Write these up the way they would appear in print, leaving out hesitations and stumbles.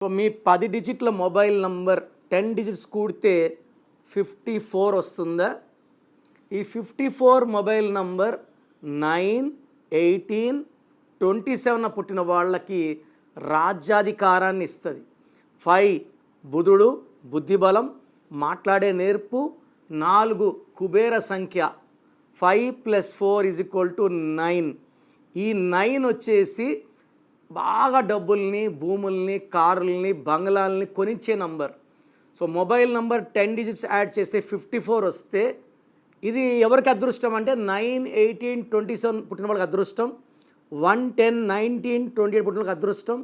So మీ 10 డిజిట్ల mobile number 10 digits కూడితే 54 వస్తుందా? ఈ 54 మొబైల్ నంబర్ 9, 18, 27 పుట్టిన వాళ్ళకి రాజ్యాధికారాన్ని ఇస్తుంది. 5 బుధుడు, బుద్ధిబలం, మాట్లాడే నేర్పు. 4 కుబేర సంఖ్య. 5 + 4 = 9. ఈ 9 వచ్చేసి బాగా డబ్బుల్ని, భూముల్ని, కార్లని, బంగ్లాల్ని కొనిచ్చే number. So mobile number 10 digits add చేస్తే 54 వస్తే ఇది ఎవరికి అదృష్టం అంటే 9, 18, 27 పుట్టిన వాళ్ళకి అదృష్టం. 1, 10, 19, 28 పుట్టిన వాళ్ళకి అదృష్టం.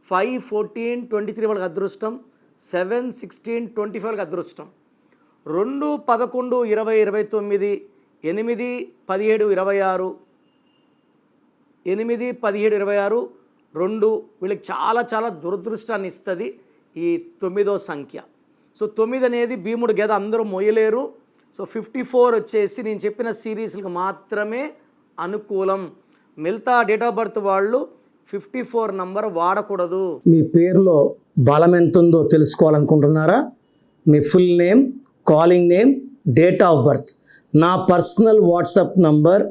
5, 14, 23 వాళ్ళకి అదృష్టం. 7, 16, 25 వాళ్ళకి అదృష్టం. 2, 11, 20, 29, 8, 17, 26, 8, 17, 26, 2 వీళ్ళకి చాలా చాలా దురదృష్టాన్ని ఇస్తుంది ఈ 9వ సంఖ్య. సో 9 అనేది భీముడు గద, అందరూ మొయ్యలేరు. సో 54 వచ్చేసి నేను చెప్పిన సిరీస్లకు మాత్రమే అనుకూలం. మిగతా డేట్ ఆఫ్ బర్త్ వాళ్ళు 54 నంబర్ వాడకూడదు. మీ పేరులో బలం ఎంత ఉందో తెలుసుకోవాలనుకుంటున్నారా? మీ full name, calling name, date of birth. నా పర్సనల్ వాట్సాప్ నంబర్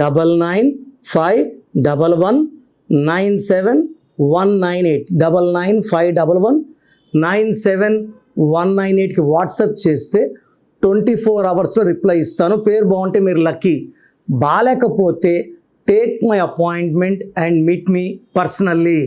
9951197198 9951197198కి వాట్సాప్ చేస్తే 24 అవర్స్లో రిప్లై ఇస్తాను. పేరు బాగుంటే మీరు లక్కీ. బాలేకపోతే take my appointment and meet me personally.